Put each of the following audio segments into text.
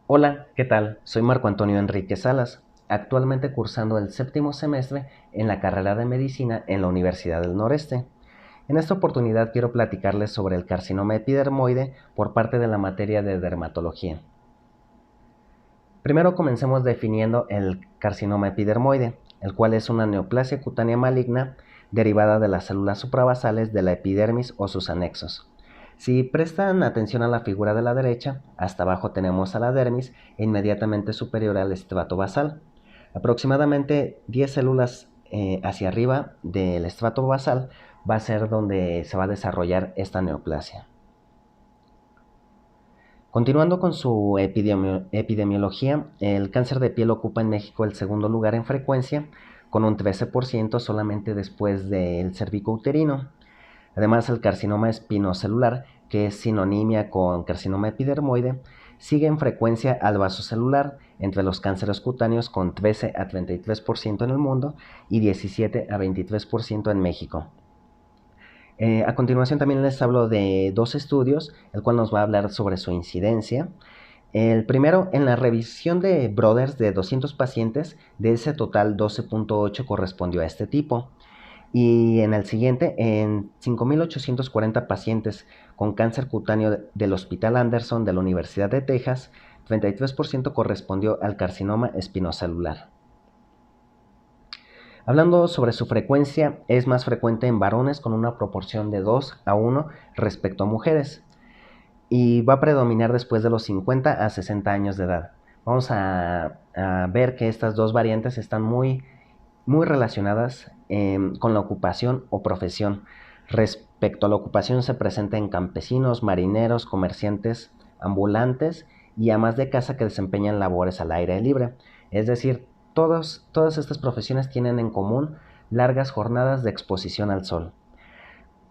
Hola, ¿qué tal? Soy Marco Antonio Enrique Salas, actualmente cursando el séptimo semestre en la carrera de Medicina en la Universidad del Noreste. En esta oportunidad quiero platicarles sobre el carcinoma epidermoide por parte de la materia de dermatología. Primero comencemos definiendo el carcinoma epidermoide, el cual es una neoplasia cutánea maligna derivada de las células suprabasales de la epidermis o sus anexos. Si prestan atención a la figura de la derecha, hasta abajo tenemos a la dermis e inmediatamente superior al estrato basal. Aproximadamente 10 células hacia arriba del estrato basal va a ser donde se va a desarrollar esta neoplasia. Continuando con su epidemiología, el cáncer de piel ocupa en México el segundo lugar en frecuencia, con un 13% solamente después del cervicouterino. Además, el carcinoma espinocelular, que es sinonimia con carcinoma epidermoide, sigue en frecuencia al vasocelular entre los cánceres cutáneos con 13 a 33% en el mundo y 17 a 23% en México. A continuación también les hablo de dos estudios, el cual nos va a hablar sobre su incidencia. El primero, en la revisión de Brothers de 200 pacientes, de ese total 12.8 correspondió a este tipo. Y en el siguiente, en 5.840 pacientes con cáncer cutáneo del Hospital Anderson de la Universidad de Texas, 33% correspondió al carcinoma espinocelular. Hablando sobre su frecuencia, es más frecuente en varones con una proporción de 2 a 1 respecto a mujeres y va a predominar después de los 50 a 60 años de edad. Vamos a ver que estas dos variantes están muy relacionadas con la ocupación o profesión. Respecto a la ocupación se presenta en campesinos, marineros, comerciantes, ambulantes y amas de casa que desempeñan labores al aire libre. Es decir, todas estas profesiones tienen en común largas jornadas de exposición al sol.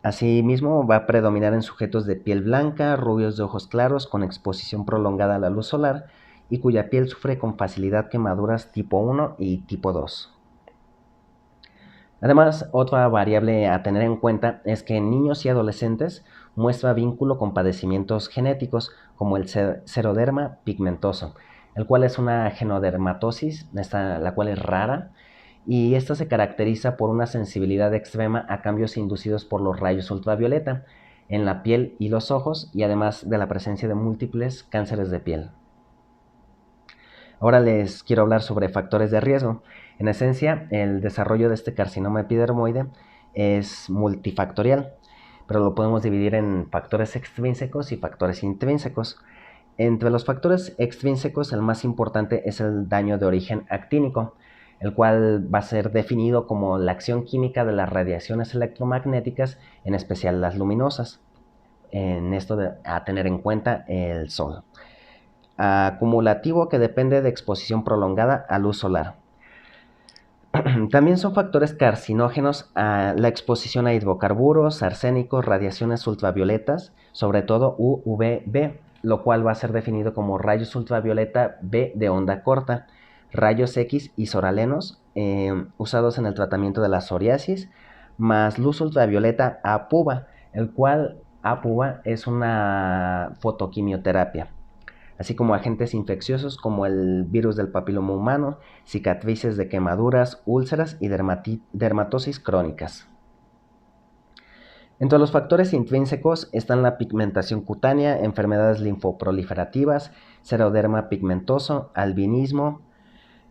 Asimismo, va a predominar en sujetos de piel blanca, rubios de ojos claros, con exposición prolongada a la luz solar y cuya piel sufre con facilidad quemaduras tipo 1 y tipo 2. Además, otra variable a tener en cuenta es que en niños y adolescentes muestra vínculo con padecimientos genéticos como el xeroderma pigmentoso, el cual es una genodermatosis, la cual es rara, y esta se caracteriza por una sensibilidad extrema a cambios inducidos por los rayos ultravioleta en la piel y los ojos, y además de la presencia de múltiples cánceres de piel. Ahora les quiero hablar sobre factores de riesgo. En esencia, el desarrollo de este carcinoma epidermoide es multifactorial, pero lo podemos dividir en factores extrínsecos y factores intrínsecos. Entre los factores extrínsecos, el más importante es el daño de origen actínico, el cual va a ser definido como la acción química de las radiaciones electromagnéticas, en especial las luminosas. En esto a tener en cuenta el sol. Acumulativo, que depende de exposición prolongada a luz solar. También son factores carcinógenos a la exposición a hidrocarburos, arsénicos, radiaciones ultravioletas, sobre todo UVB, lo cual va a ser definido como rayos ultravioleta B de onda corta, rayos X isoralenos usados en el tratamiento de la psoriasis, más luz ultravioleta APUVA, el cual APUVA es una fotoquimioterapia, así como agentes infecciosos como el virus del papiloma humano, cicatrices de quemaduras, úlceras y dermatosis crónicas. Entre los factores intrínsecos están la pigmentación cutánea, enfermedades linfoproliferativas, xeroderma pigmentoso, albinismo,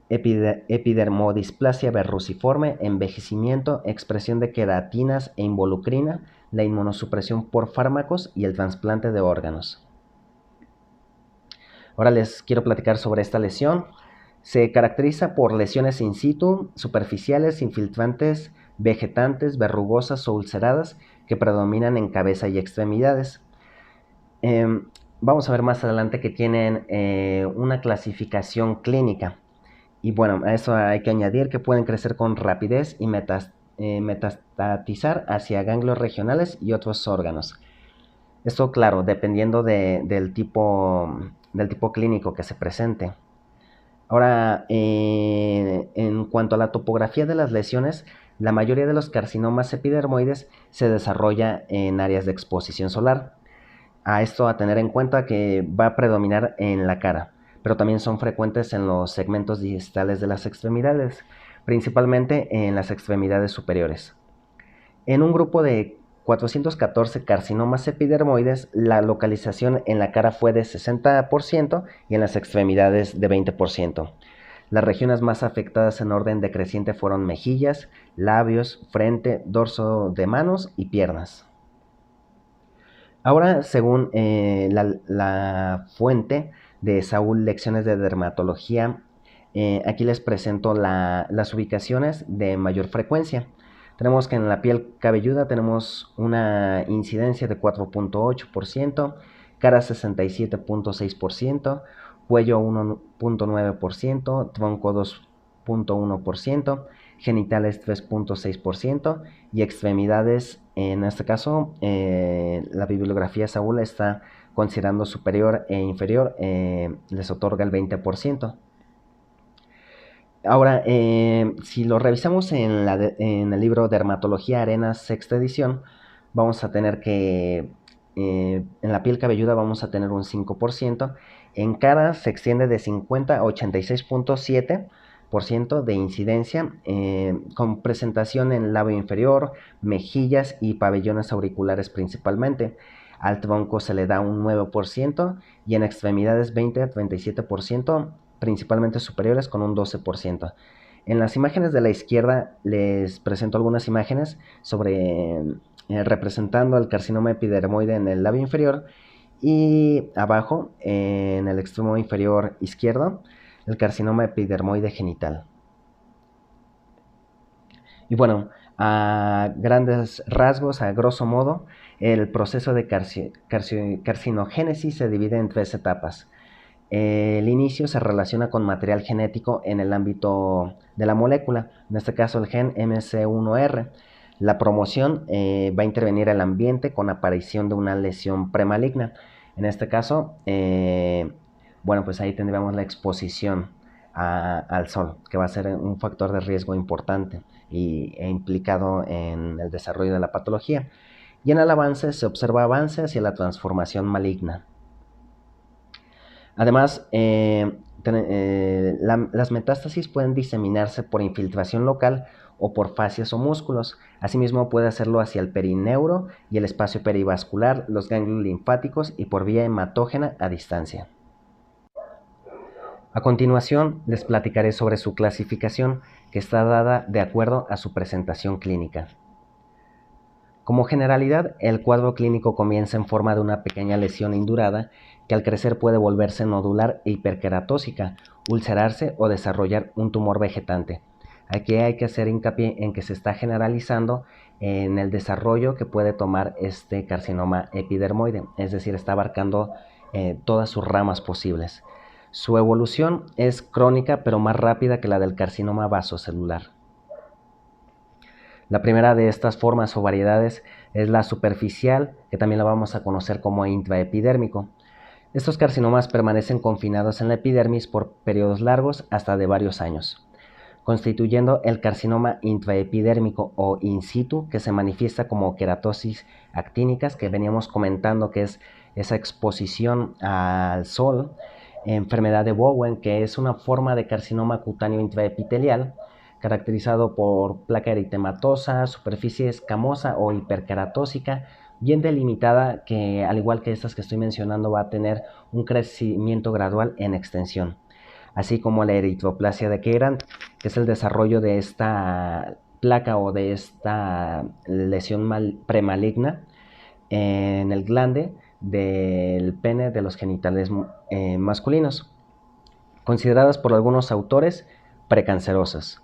epidermodisplasia verruciforme, envejecimiento, expresión de queratinas e involucrina, la inmunosupresión por fármacos y el trasplante de órganos. Ahora les quiero platicar sobre esta lesión. Se caracteriza por lesiones in situ, superficiales, infiltrantes, vegetantes, verrugosas o ulceradas que predominan en cabeza y extremidades. Vamos a ver más adelante que tienen una clasificación clínica. Y bueno, a eso hay que añadir que pueden crecer con rapidez y metastatizar hacia ganglios regionales y otros órganos. Esto, claro, dependiendo del tipo clínico que se presente. Ahora, en cuanto a la topografía de las lesiones, la mayoría de los carcinomas epidermoides se desarrolla en áreas de exposición solar. A esto a tener en cuenta que va a predominar en la cara, pero también son frecuentes en los segmentos distales de las extremidades, principalmente en las extremidades superiores. En un grupo de 414 carcinomas epidermoides, la localización en la cara fue de 60% y en las extremidades de 20%. Las regiones más afectadas en orden decreciente fueron mejillas, labios, frente, dorso de manos y piernas. Ahora, según la fuente de Saúl, Lecciones de Dermatología, aquí les presento las ubicaciones de mayor frecuencia. Tenemos que en la piel cabelluda tenemos una incidencia de 4.8%, cara 67.6%, cuello 1.9%, tronco 2.1%, genitales 3.6% y extremidades, en este caso, la bibliografía Saúl está considerando superior e inferior, les otorga el 20%. Ahora, si lo revisamos en el libro Dermatología Arenas, sexta edición, vamos a tener que en la piel cabelluda vamos a tener un 5%, en cara se extiende de 50 a 86.7% de incidencia, con presentación en labio inferior, mejillas y pabellones auriculares principalmente. Al tronco se le da un 9% y en extremidades 20 a 37%, principalmente superiores, con un 12%. En las imágenes de la izquierda les presento algunas imágenes sobre representando el carcinoma epidermoide en el labio inferior, y abajo, en el extremo inferior izquierdo, el carcinoma epidermoide genital. Y bueno, a grandes rasgos, a grosso modo, el proceso de carcinogénesis se divide en 3 etapas. El inicio se relaciona con material genético en el ámbito de la molécula, en este caso el gen MC1R. La promoción va a intervenir el ambiente con aparición de una lesión premaligna. En este caso, bueno, pues ahí tendríamos la exposición al sol, que va a ser un factor de riesgo importante e implicado en el desarrollo de la patología. Y en el avance se observa avance hacia la transformación maligna. Además, las metástasis pueden diseminarse por infiltración local o por fascias o músculos. Asimismo, puede hacerlo hacia el perineuro y el espacio perivascular, los ganglios linfáticos y por vía hematógena a distancia. A continuación, les platicaré sobre su clasificación, que está dada de acuerdo a su presentación clínica. Como generalidad, el cuadro clínico comienza en forma de una pequeña lesión indurada que al crecer puede volverse nodular e hiperqueratósica, ulcerarse o desarrollar un tumor vegetante. Aquí hay que hacer hincapié en que se está generalizando en el desarrollo que puede tomar este carcinoma epidermoide, es decir, está abarcando todas sus ramas posibles. Su evolución es crónica pero más rápida que la del carcinoma vasocelular. La primera de estas formas o variedades es la superficial, que también la vamos a conocer como intraepidérmico. Estos carcinomas permanecen confinados en la epidermis por periodos largos hasta de varios años, constituyendo el carcinoma intraepidérmico o in situ, que se manifiesta como queratosis actínicas, que veníamos comentando que es esa exposición al sol, enfermedad de Bowen, que es una forma de carcinoma cutáneo intraepitelial, caracterizado por placa eritematosa, superficie escamosa o hiperqueratósica, bien delimitada, que al igual que estas que estoy mencionando va a tener un crecimiento gradual en extensión, así como la eritroplasia de Keran, que es el desarrollo de esta placa o de esta lesión premaligna en el glande del pene de los genitales masculinos, consideradas por algunos autores precancerosas.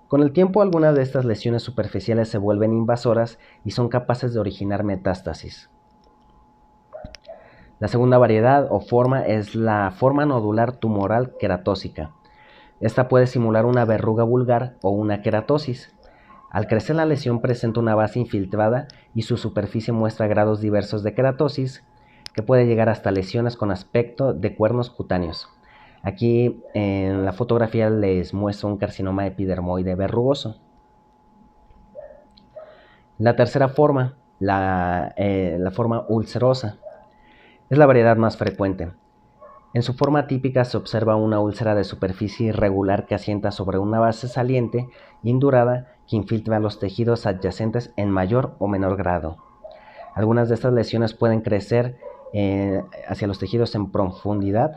Con el tiempo, algunas de estas lesiones superficiales se vuelven invasoras y son capaces de originar metástasis. La segunda variedad o forma es la forma nodular tumoral queratósica. Esta puede simular una verruga vulgar o una queratosis. Al crecer, la lesión presenta una base infiltrada y su superficie muestra grados diversos de queratosis, que puede llegar hasta lesiones con aspecto de cuernos cutáneos. Aquí en la fotografía les muestro un carcinoma epidermoide verrugoso. La tercera forma, la forma ulcerosa, es la variedad más frecuente. En su forma típica se observa una úlcera de superficie irregular que asienta sobre una base saliente, indurada, que infiltra los tejidos adyacentes en mayor o menor grado. Algunas de estas lesiones pueden crecer hacia los tejidos en profundidad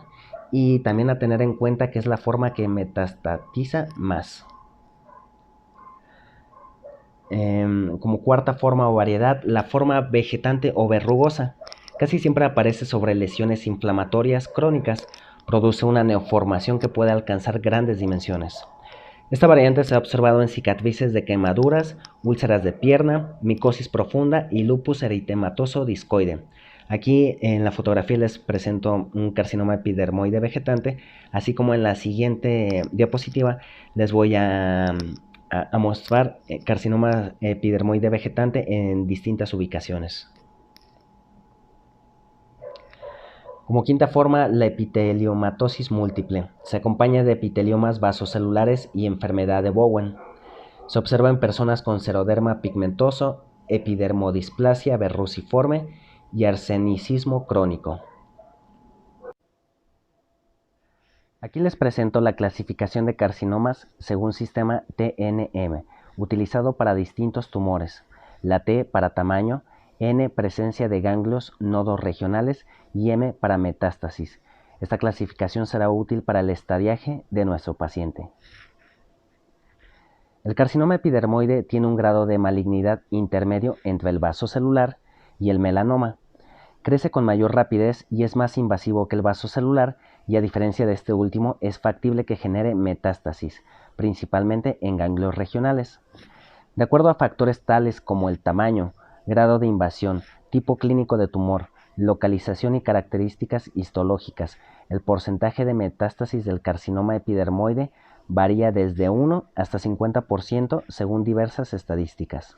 y también a tener en cuenta que es la forma que metastatiza más. Como cuarta forma o variedad, la forma vegetante o verrugosa. Casi siempre aparece sobre lesiones inflamatorias crónicas. Produce una neoformación que puede alcanzar grandes dimensiones. Esta variante se ha observado en cicatrices de quemaduras, úlceras de pierna, micosis profunda y lupus eritematoso discoide. Aquí en la fotografía les presento un carcinoma epidermoide vegetante, así como en la siguiente diapositiva les voy a mostrar carcinoma epidermoide vegetante en distintas ubicaciones. Como quinta forma, la epiteliomatosis múltiple. Se acompaña de epiteliomas vasocelulares y enfermedad de Bowen. Se observa en personas con xeroderma pigmentoso, epidermodisplasia verruciforme y arsenicismo crónico. Aquí les presento la clasificación de carcinomas según sistema TNM, utilizado para distintos tumores. La T para tamaño, N presencia de ganglios nodos regionales y M para metástasis. Esta clasificación será útil para el estadiaje de nuestro paciente. El carcinoma epidermoide tiene un grado de malignidad intermedio entre el vasocelular y el melanoma. Crece con mayor rapidez y es más invasivo que el vasocelular, y a diferencia de este último, es factible que genere metástasis, principalmente en ganglios regionales. De acuerdo a factores tales como el tamaño, grado de invasión, tipo clínico de tumor, localización y características histológicas, el porcentaje de metástasis del carcinoma epidermoide varía desde 1 hasta 50% según diversas estadísticas.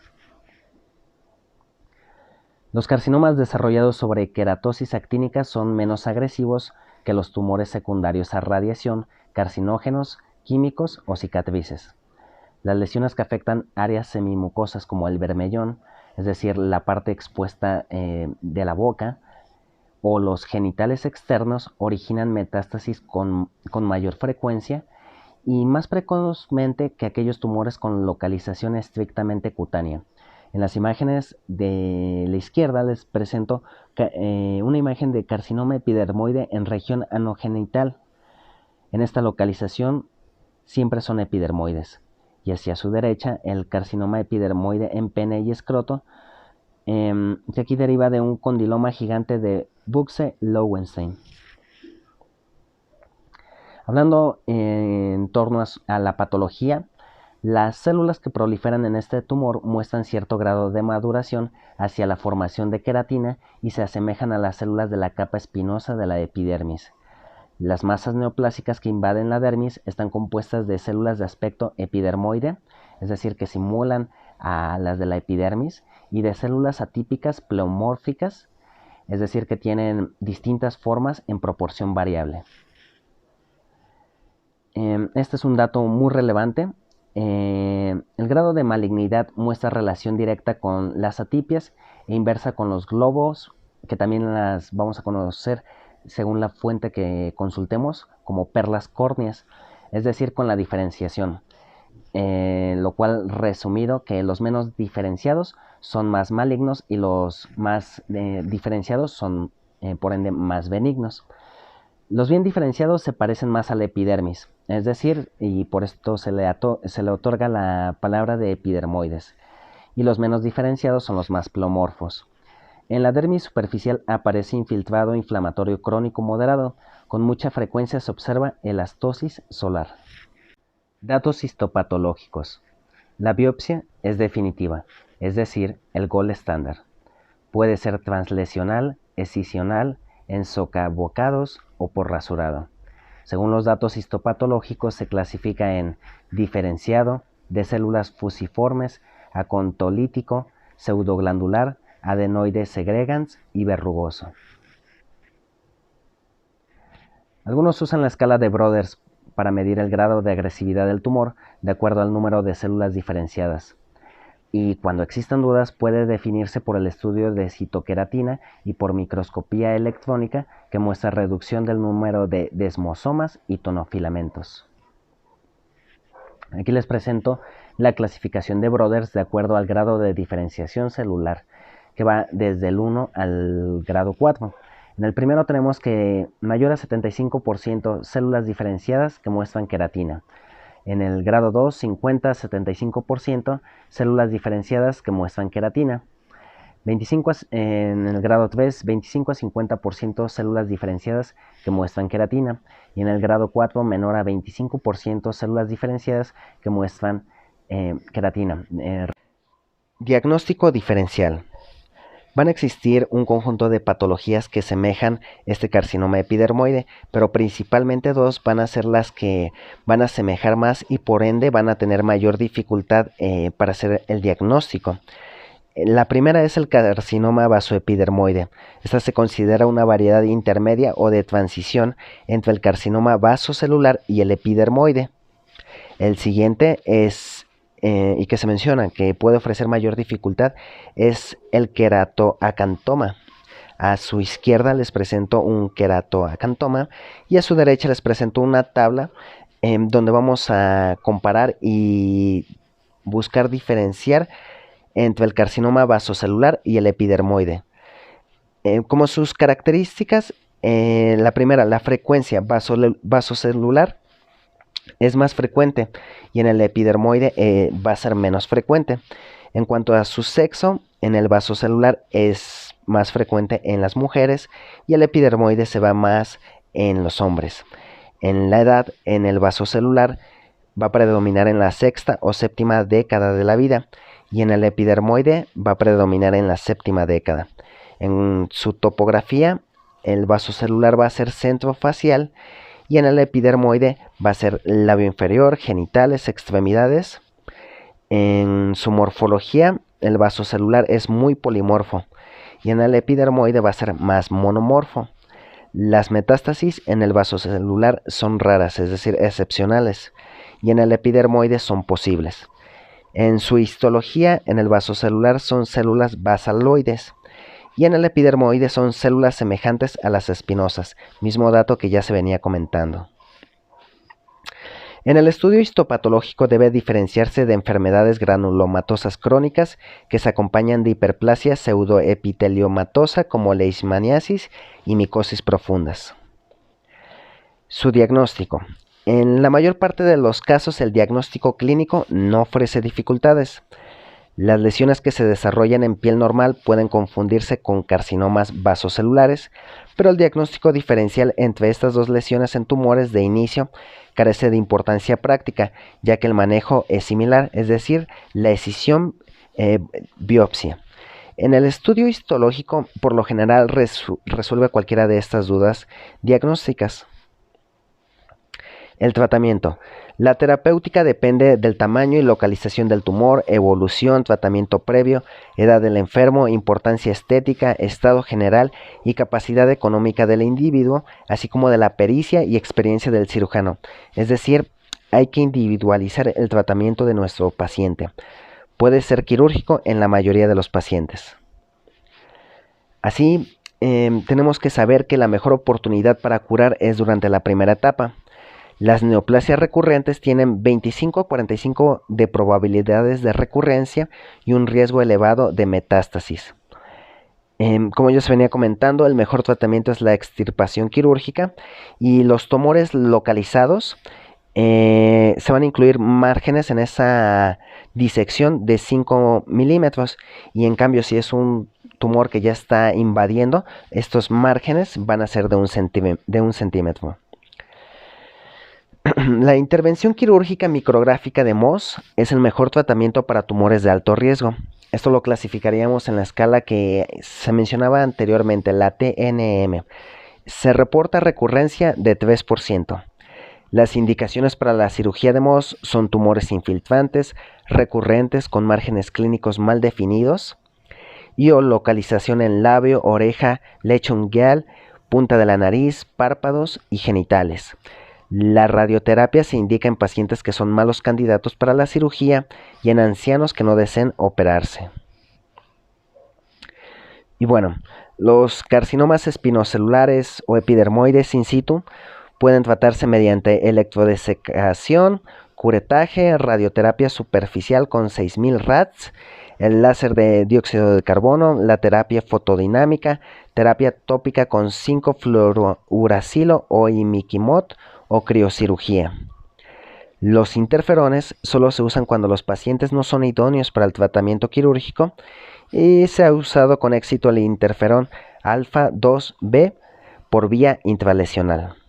Los carcinomas desarrollados sobre queratosis actínica son menos agresivos que los tumores secundarios a radiación, carcinógenos, químicos o cicatrices. Las lesiones que afectan áreas semimucosas como el bermellón, es decir, la parte expuesta de la boca, o los genitales externos, originan metástasis con mayor frecuencia y más precozmente que aquellos tumores con localización estrictamente cutánea. En las imágenes de la izquierda les presento una imagen de carcinoma epidermoide en región anogenital. En esta localización siempre son epidermoides. Y hacia su derecha el carcinoma epidermoide en pene y escroto, que aquí deriva de un condiloma gigante de Buchse-Lowenstein. Hablando en torno a la patología, las células que proliferan en este tumor muestran cierto grado de maduración hacia la formación de queratina y se asemejan a las células de la capa espinosa de la epidermis. Las masas neoplásicas que invaden la dermis están compuestas de células de aspecto epidermoide, es decir, que simulan a las de la epidermis, y de células atípicas pleomórficas, es decir, que tienen distintas formas en proporción variable. Este es un dato muy relevante. El grado de malignidad muestra relación directa con las atipias e inversa con los globos, que también las vamos a conocer según la fuente que consultemos como perlas córneas, es decir, con la diferenciación. Lo cual, resumido, que los menos diferenciados son más malignos y los más diferenciados son, por ende, más benignos. Los bien diferenciados se parecen más a la epidermis, es decir, y por esto se le otorga la palabra de epidermoides, y los menos diferenciados son los más pleomorfos. En la dermis superficial aparece infiltrado inflamatorio crónico moderado. Con mucha frecuencia se observa elastosis solar. Datos histopatológicos. La biopsia es definitiva, es decir, el gold estándar. Puede ser translesional, escisional, en socabocados o por rasurado. Según los datos histopatológicos se clasifica en diferenciado, de células fusiformes, acontolítico, pseudoglandular, adenoide segregans y verrugoso. Algunos usan la escala de Broders para medir el grado de agresividad del tumor de acuerdo al número de células diferenciadas. y cuando existan dudas puede definirse por el estudio de citoqueratina y por microscopía electrónica que muestra reducción del número de desmosomas y tonofilamentos. Aquí les presento la clasificación de Broders de acuerdo al grado de diferenciación celular, que va desde el 1 al grado 4. En el primero tenemos que mayor a 75% células diferenciadas que muestran queratina. En el grado 2, 50-75% células diferenciadas que muestran queratina. En el grado 3, 25 a 50% células diferenciadas que muestran queratina. Y en el grado 4, menor a 25% células diferenciadas que muestran queratina. Diagnóstico diferencial. Van a existir un conjunto de patologías que semejan este carcinoma epidermoide, pero principalmente dos van a ser las que van a semejar más y por ende van a tener mayor dificultad para hacer el diagnóstico. La primera es el carcinoma vasoepidermoide. Esta se considera una variedad intermedia o de transición entre el carcinoma vasocelular y el epidermoide. El siguiente es y que se menciona que puede ofrecer mayor dificultad es el queratoacantoma. A su izquierda les presento un queratoacantoma y a su derecha les presento una tabla donde vamos a comparar y buscar diferenciar entre el carcinoma vasocelular y el epidermoide. Como sus características, la primera, la frecuencia vasocelular es más frecuente y en el epidermoide va a ser menos frecuente. En cuanto a su sexo, en el vasocelular es más frecuente en las mujeres y el epidermoide se va más en los hombres. En la edad, en el vasocelular va a predominar en la sexta o séptima década de la vida y en el epidermoide va a predominar en la séptima década. En su topografía, el vasocelular va a ser centrofacial y en el epidermoide va a ser labio inferior, genitales, extremidades. En su morfología, el vasocelular es muy polimorfo y en el epidermoide va a ser más monomorfo. Las metástasis en el vasocelular son raras, es decir, excepcionales, y en el epidermoide son posibles. En su histología, en el vasocelular son células basaloides y en el epidermoide son células semejantes a las espinosas, mismo dato que ya se venía comentando. En el estudio histopatológico debe diferenciarse de enfermedades granulomatosas crónicas que se acompañan de hiperplasia pseudoepiteliomatosa como leishmaniasis y micosis profundas. Su diagnóstico. En la mayor parte de los casos el diagnóstico clínico no ofrece dificultades. Las lesiones que se desarrollan en piel normal pueden confundirse con carcinomas vasocelulares, pero el diagnóstico diferencial entre estas dos lesiones en tumores de inicio carece de importancia práctica, ya que el manejo es similar, es decir, la escisión biopsia. En el estudio histológico, por lo general, resuelve cualquiera de estas dudas diagnósticas. El tratamiento. La terapéutica depende del tamaño y localización del tumor, evolución, tratamiento previo, edad del enfermo, importancia estética, estado general y capacidad económica del individuo, así como de la pericia y experiencia del cirujano. Es decir, hay que individualizar el tratamiento de nuestro paciente. Puede ser quirúrgico en la mayoría de los pacientes. Así, tenemos que saber que la mejor oportunidad para curar es durante la primera etapa. Las neoplasias recurrentes tienen 25 a 45 de probabilidades de recurrencia y un riesgo elevado de metástasis. Como yo se venía comentando, el mejor tratamiento es la extirpación quirúrgica y los tumores localizados se van a incluir márgenes en esa disección de 5 milímetros y en cambio si es un tumor que ya está invadiendo, estos márgenes van a ser de un centímetro. La intervención quirúrgica micrográfica de Mohs es el mejor tratamiento para tumores de alto riesgo. Esto lo clasificaríamos en la escala que se mencionaba anteriormente, la TNM. Se reporta recurrencia de 3%. Las indicaciones para la cirugía de Mohs son tumores infiltrantes, recurrentes con márgenes clínicos mal definidos y o localización en labio, oreja, lecho ungueal, punta de la nariz, párpados y genitales. La radioterapia se indica en pacientes que son malos candidatos para la cirugía y en ancianos que no deseen operarse. Y bueno, los carcinomas espinocelulares o epidermoides in situ pueden tratarse mediante electrodesecación, curetaje, radioterapia superficial con 6000 RADS, el láser de dióxido de carbono, la terapia fotodinámica, terapia tópica con 5-fluorouracilo o imiquimod o criocirugía. Los interferones solo se usan cuando los pacientes no son idóneos para el tratamiento quirúrgico y se ha usado con éxito el interferón alfa 2B por vía intralesional.